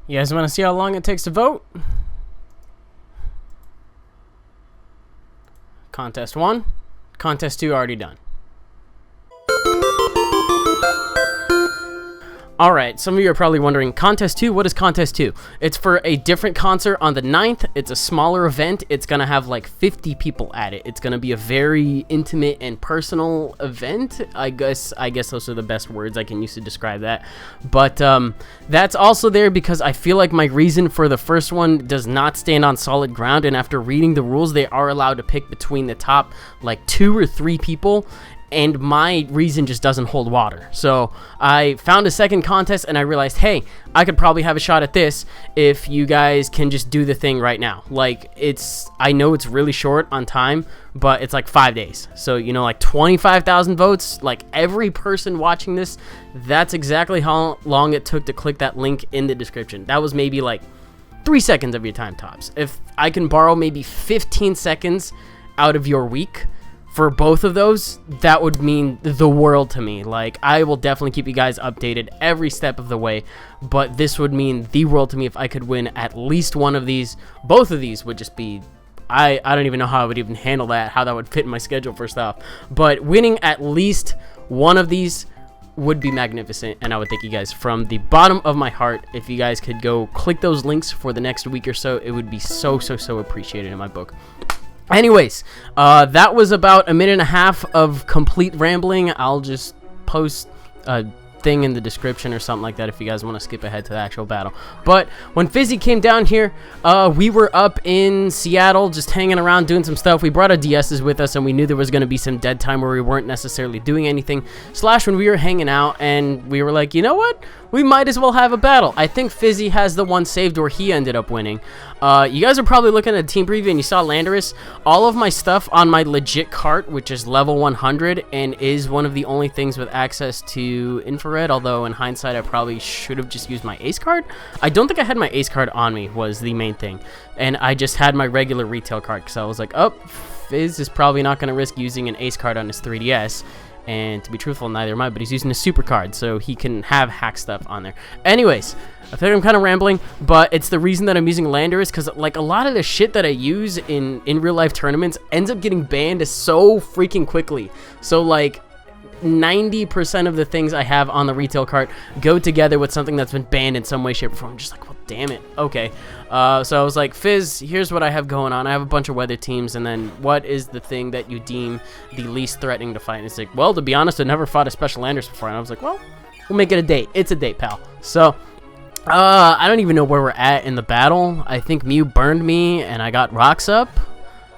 You guys want to see how long it takes to vote? Contest 1. Contest 2 already done. Alright, some of you are probably wondering, Contest 2, what is Contest 2? It's for a different concert on the 9th. It's a smaller event. It's going to have like 50 people at it. It's going to be a very intimate and personal event. I guess those are the best words I can use to describe that. But that's also there because I feel like my reason for the first one does not stand on solid ground, and after reading the rules, they are allowed to pick between the top like 2 or 3 people. And my reason just doesn't hold water. So I found a second contest and I realized, hey, I could probably have a shot at this if you guys can just do the thing right now. Like, I know it's really short on time, but it's like 5 days. So, you know, like 25,000 votes, like every person watching this, that's exactly how long it took to click that link in the description. That was maybe like 3 seconds of your time tops. If I can borrow maybe 15 seconds out of your week for both of those, that would mean the world to me. Like, I will definitely keep you guys updated every step of the way, but this would mean the world to me if I could win at least one of these. Both of these would just be, I don't even know how I would even handle that, how that would fit in my schedule first off. But winning at least one of these would be magnificent, and I would thank you guys from the bottom of my heart. If you guys could go click those links for the next week or so, it would be so appreciated in my book. Anyways, that was about a minute and a half of complete rambling. I'll just post a thing in the description or something like that if you guys want to skip ahead to the actual battle. But when Fizzy came down here, we were up in Seattle just hanging around doing some stuff. We brought our DSs with us and we knew there was going to be some dead time where we weren't necessarily doing anything. Slash when we were hanging out and we were like, you know what? We might as well have a battle. I think Fizzy has the one saved where he ended up winning. You guys are probably looking at a team preview and you saw Landorus. All of my stuff on my legit cart, which is level 100 and is one of the only things with access to infrared, although in hindsight I probably should have just used my ace card. I don't think I had my ace card on me was the main thing. And I just had my regular retail card because I was like, oh, Fizz is probably not going to risk using an ace card on his 3DS. And to be truthful, neither am I, but he's using a super card, so he can have hack stuff on there. Anyways, I think I'm kind of rambling, but it's the reason that I'm using Landorus, because like a lot of the shit that I use in real life tournaments ends up getting banned so freaking quickly. So like 90% of the things I have on the retail cart go together with something that's been banned in some way, shape, or form. I'm just like, well, damn it. Okay. So I was like, Fizz, here's what I have going on. I have a bunch of weather teams, and then what is the thing that you deem the least threatening to fight? And it's like, well, to be honest, I never fought a special Landers before. And I was like, well, we'll make it a date. It's a date, pal. So I don't even know where we're at in the battle. I think Mew burned me, and I got rocks up.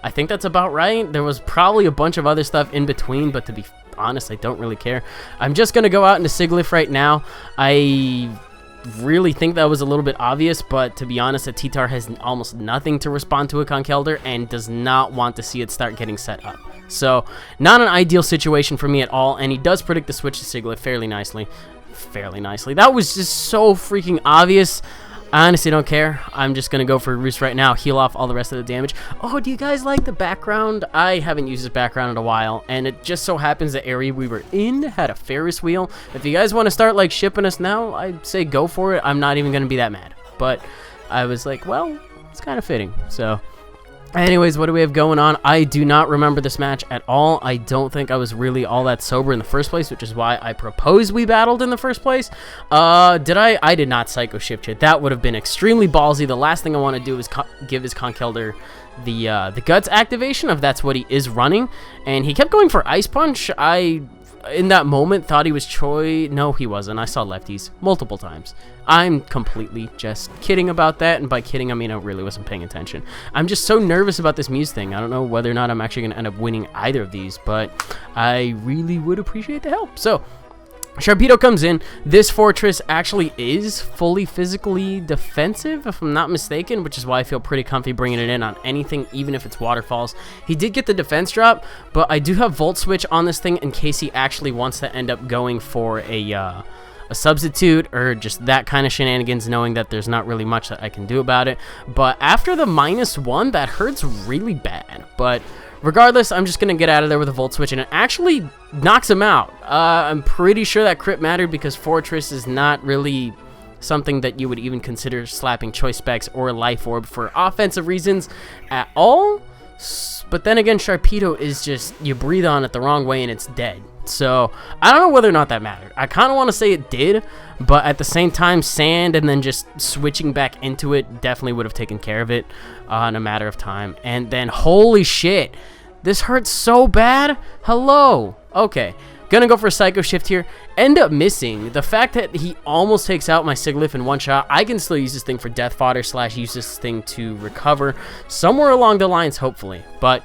I think that's about right. There was probably a bunch of other stuff in between, but to be honest, I don't really care. I'm just going to go out into Sigilyph right now. I really think that was a little bit obvious, but to be honest, a T-Tar has almost nothing to respond to a Conkeldurr and does not want to see it start getting set up. So, not an ideal situation for me at all, and he does predict the switch to Sigilyph fairly nicely. That was just so freaking obvious. I honestly don't care. I'm just going to go for a Roost right now, heal off all the rest of the damage. Oh, do you guys like the background? I haven't used this background in a while, and it just so happens the area we were in had a Ferris wheel. If you guys want to start, like, shipping us now, I'd say go for it. I'm not even going to be that mad. But I was like, well, it's kind of fitting. So, anyways, what do we have going on? I do not remember this match at all. I don't think I was really all that sober in the first place, which is why I proposed we battled in the first place. Did I? I did not Psycho Shift Hit. That would have been extremely ballsy. The last thing I want to do is give his Conkeldurr the Guts activation, if that's what he is running. And he kept going for Ice Punch. In that moment, thought he was Choi. No, he wasn't. I saw lefties multiple times. I'm completely just kidding about that, and by kidding, I mean I really wasn't paying attention. I'm just so nervous about this Muse thing. I don't know whether or not I'm actually going to end up winning either of these, but I really would appreciate the help. So, Sharpedo comes in. This fortress actually is fully physically defensive, if I'm not mistaken, which is why I feel pretty comfy bringing it in on anything, even if it's waterfalls. He did get the defense drop, but I do have Volt Switch on this thing in case he actually wants to end up going for a substitute or just that kind of shenanigans, knowing that there's not really much that I can do about it. But after the -1, that hurts really bad. But regardless, I'm just going to get out of there with a Volt Switch, and it actually knocks him out. I'm pretty sure that crit mattered because Fortress is not really something that you would even consider slapping Choice Specs or Life Orb for offensive reasons at all. But then again, Sharpedo is just, you breathe on it the wrong way and it's dead. So I don't know whether or not that mattered. I kind of want to say it did, but at the same time, Sand and then just switching back into it definitely would have taken care of it in a matter of time. And then, holy shit, this hurts so bad. Hello. Okay. Gonna go for a Psycho Shift here. End up missing. The fact that he almost takes out my Sigilyph in one shot, I can still use this thing for death fodder / use this thing to recover somewhere along the lines, hopefully. But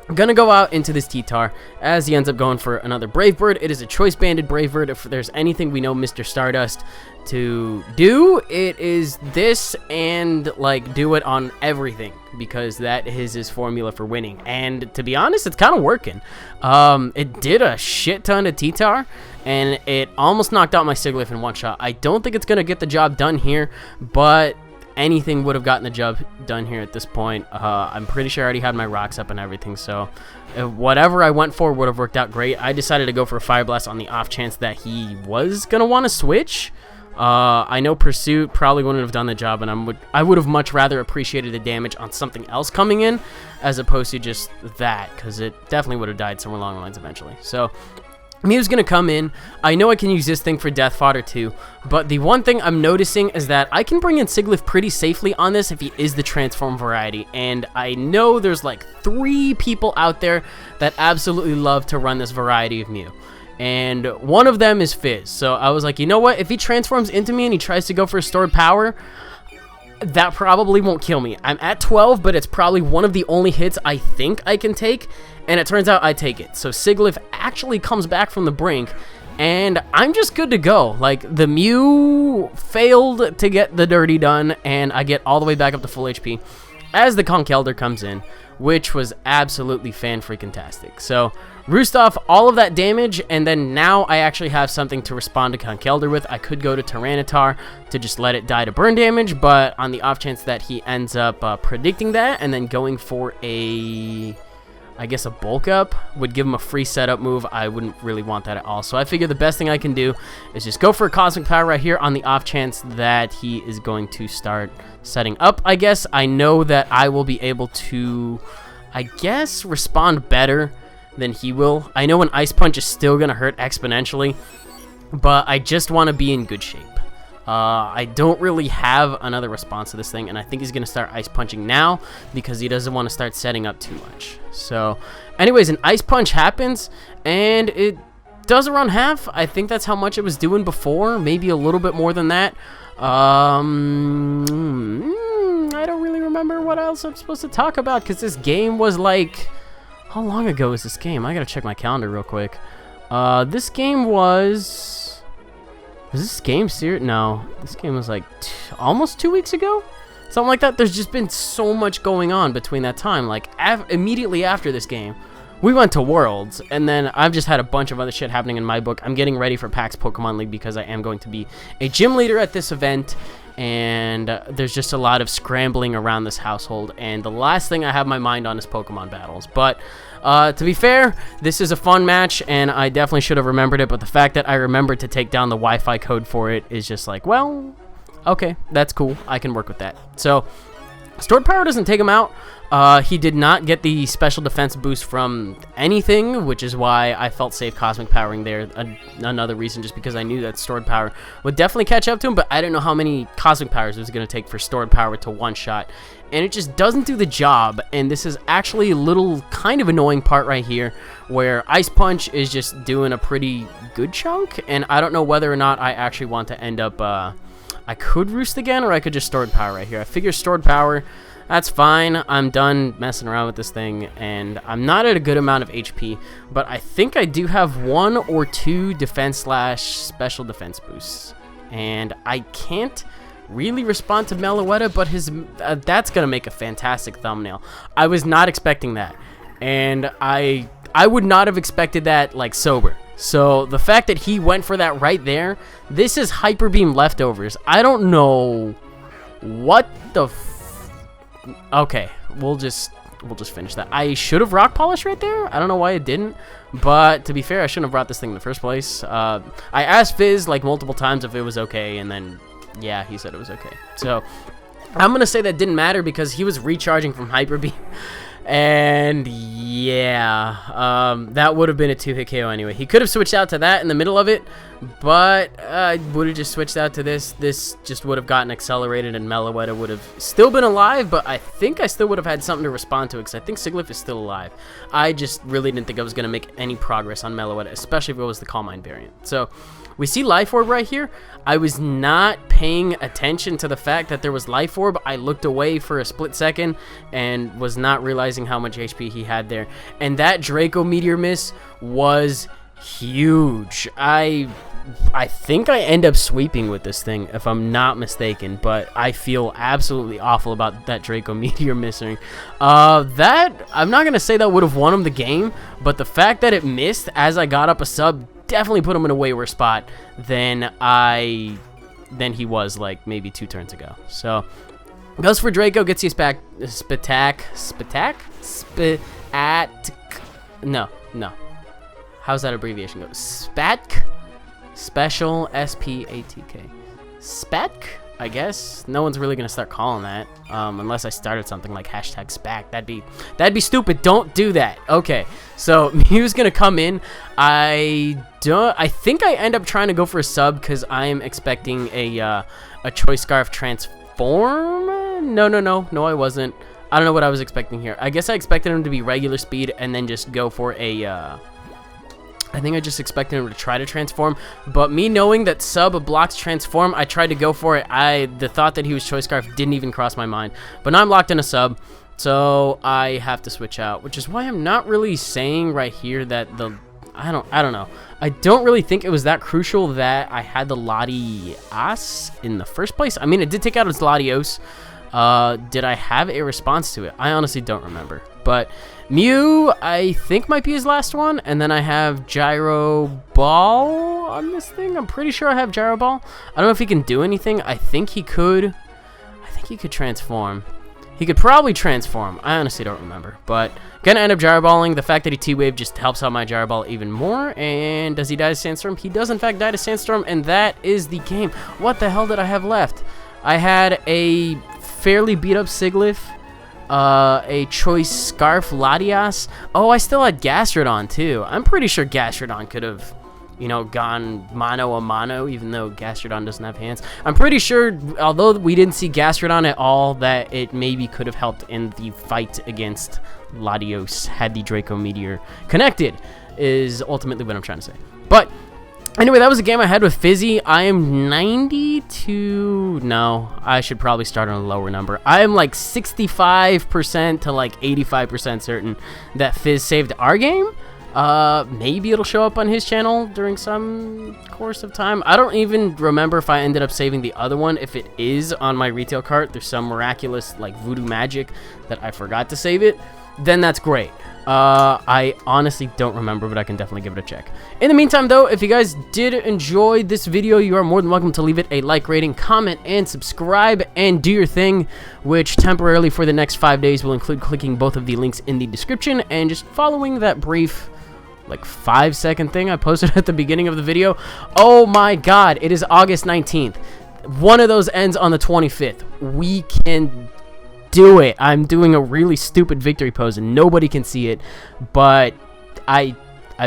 I'm gonna go out into this T-Tar as he ends up going for another Brave Bird. It is a choice banded Brave Bird. If there's anything we know Mr. Stardust to do, it is this, and like do it on everything, because that is his formula for winning. And to be honest, it's kind of working. It did a shit ton of T-Tar, and it almost knocked out my Sigilyph in one shot. I don't think it's gonna get the job done here, but anything would have gotten the job done here at this point. I'm pretty sure I already had my rocks up and everything, so whatever I went for would have worked out great. I decided to go for a Fire Blast on the off chance that he was gonna want to switch. I know Pursuit probably wouldn't have done the job, and I would have much rather appreciated the damage on something else coming in as opposed to just that, because it definitely would have died somewhere along the lines eventually. So Mew's gonna come in. I know I can use this thing for death fodder too, but the one thing I'm noticing is that I can bring in Sigilyph pretty safely on this if he is the transform variety, and I know there's like 3 people out there that absolutely love to run this variety of Mew, and one of them is Fizz. So I was like, you know what, if he transforms into me and he tries to go for stored power, that probably won't kill me. I'm at 12, but it's probably one of the only hits I think I can take, and it turns out I take it. So Sigilyph actually comes back from the brink, and I'm just good to go. Like, the Mew failed to get the dirty done, and I get all the way back up to full HP as the Conkeldurr comes in, which was absolutely fan-freaking-tastic. So roost off all of that damage, and then now I actually have something to respond to Conkeldurr with. I could go to Tyranitar to just let it die to burn damage, but on the off chance that he ends up predicting that and then going for a, I guess, a bulk up would give him a free setup move. I wouldn't really want that at all. So I figure the best thing I can do is just go for a Cosmic Power right here on the off chance that he is going to start setting up, I guess. I know that I will be able to, I guess, respond better than he will. I know an Ice Punch is still going to hurt exponentially, but I just want to be in good shape. I don't really have another response to this thing, and I think he's going to start Ice Punching now because he doesn't want to start setting up too much. So anyways, an Ice Punch happens, and it does around half. I think that's how much it was doing before, maybe a little bit more than that. I don't really remember what else I'm supposed to talk about, because this game was like, how long ago was this game? I gotta check my calendar real quick. This game was this game serious? No, this game was like almost 2 weeks ago, something like that. There's just been so much going on between that time. Like immediately after this game, we went to Worlds, and then I've just had a bunch of other shit happening in my book. I'm getting ready for PAX Pokemon League because I am going to be a gym leader at this event, and there's just a lot of scrambling around this household, and the last thing I have my mind on is Pokemon battles. But to be fair, this is a fun match, and I definitely should have remembered it, but the fact that I remembered to take down the Wi-Fi code for it is just like, well, okay, that's cool. I can work with that. So Stored Power doesn't take him out. He did not get the special defense boost from anything, which is why I felt safe Cosmic Powering there. Another reason, just because I knew that Stored Power would definitely catch up to him, but I didn't know how many Cosmic Powers it was going to take for Stored Power to one-shot, and it just doesn't do the job. And this is actually a little kind of annoying part right here, where Ice Punch is just doing a pretty good chunk, and I don't know whether or not I actually want to end up, I could Roost again, or I could just Stored Power right here. I figure Stored Power, that's fine. I'm done messing around with this thing, and I'm not at a good amount of HP, but I think I do have 1 or 2 defense / special defense boosts, and I can't really respond to Meloetta, but his that's gonna make a fantastic thumbnail. I was not expecting that, and I would not have expected that like sober. So the fact that he went for that right there, this is Hyper Beam leftovers. I don't know what the okay, we'll just finish that. I should have Rock Polish right there. I don't know why it didn't, but to be fair, I shouldn't have brought this thing in the first place. I asked Fizz like multiple times if it was okay, and then Yeah, he said it was okay. So I'm going to say that didn't matter because he was recharging from Hyper Beam. And yeah, that would have been a 2-hit KO anyway. He could have switched out to that in the middle of it, but would have just switched out to this. This just would have gotten accelerated, and Meloetta would have still been alive, but I think I still would have had something to respond to it, because I think Sigilyph is still alive. I just really didn't think I was going to make any progress on Meloetta, especially if it was the Calm Mind variant. So we see Life Orb right here. I was not paying attention to the fact that there was Life Orb. I looked away for a split second and was not realizing how much HP he had there. And that Draco Meteor miss was huge. I think I end up sweeping with this thing, if I'm not mistaken, but I feel absolutely awful about that Draco Meteor missing. That, I'm not going to say that would have won him the game, but the fact that it missed as I got up a sub definitely put him in a way worse spot than he was like maybe 2 turns ago. So goes for Draco, gets his back no. How's that abbreviation go? Spatk? Special S-P-A-T-K. Spatk? I guess. No one's really gonna start calling that. Unless I started something like hashtag SPAC. That'd be stupid. Don't do that. Okay. So Mew's gonna come in. I think I end up trying to go for a sub because I am expecting a Choice Scarf transform. No, I wasn't. I don't know what I was expecting here. I guess I expected him to be regular speed and then just go for a I think I just expected him to try to transform, but me knowing that sub blocks transform, I tried to go for it. The thought that he was Choice Scarf didn't even cross my mind. But now I'm locked in a sub, so I have to switch out, which is why I'm not really saying right here that I don't know. I don't really think it was that crucial that I had the Latias in the first place. I mean, it did take out its Latios. Did I have a response to it? I honestly don't remember. But Mew, I think, might be his last one. And then I have Gyro Ball on this thing. I'm pretty sure I have Gyro Ball. I don't know if he can do anything. I think he could. I think he could transform. He could probably transform. I honestly don't remember. But gonna end up Gyro Balling. The fact that he T-Wave just helps out my Gyro Ball even more. And does he die to Sandstorm? He does, in fact, die to Sandstorm. And that is the game. What the hell did I have left? I had a fairly beat up Sigilyph, a Choice Scarf Latias. Oh, I still had Gastrodon too. I'm pretty sure Gastrodon could have, you know, gone mano a mano, even though Gastrodon doesn't have hands. I'm pretty sure, although we didn't see Gastrodon at all, that it maybe could have helped in the fight against Latios had the Draco Meteor connected, is ultimately what I'm trying to say. But anyway, that was a game I had with Fizzy. I am 92... No, I should probably start on a lower number. I am like 65% to like 85% certain that Fizz saved our game. Maybe it'll show up on his channel during some course of time. I don't even remember if I ended up saving the other one. If it is on my retail cart, there's some miraculous like voodoo magic that I forgot to save it, then that's great. I honestly don't remember, but I can definitely give it a check. In the meantime, though, if you guys did enjoy this video, you are more than welcome to leave it a like, rating, comment, and subscribe, and do your thing, which temporarily for the next 5 days will include clicking both of the links in the description and just following that brief, like 5-second thing I posted at the beginning of the video. Oh my god, it is August 19th. One of those ends on the 25th. We can do it. I'm doing a really stupid victory pose and nobody can see it, but I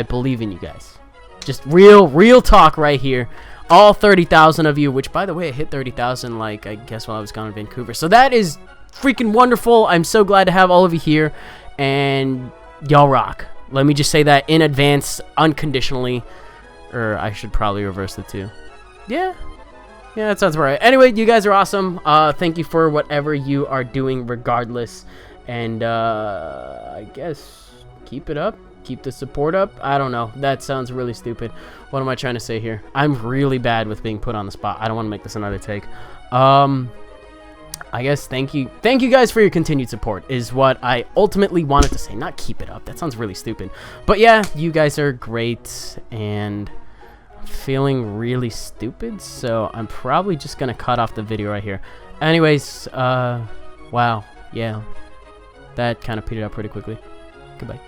believe in you guys. Just real talk right here. All 30,000 of you, which by the way, I hit 30,000 like I guess while I was gone in Vancouver. So that is freaking wonderful. I'm so glad to have all of you here, and y'all rock. Let me just say that in advance, unconditionally. Or I should probably reverse the two. Yeah, that sounds right. Anyway, you guys are awesome. Thank you for whatever you are doing regardless. And I guess keep it up. Keep the support up. I don't know. That sounds really stupid. What am I trying to say here? I'm really bad with being put on the spot. I don't want to make this another take. I guess thank you guys for your continued support is what I ultimately wanted to say. Not keep it up. That sounds really stupid. But yeah, you guys are great, and feeling really stupid, so I'm probably just gonna cut off the video right here. Anyways, wow, yeah, that kind of petered out pretty quickly. Goodbye.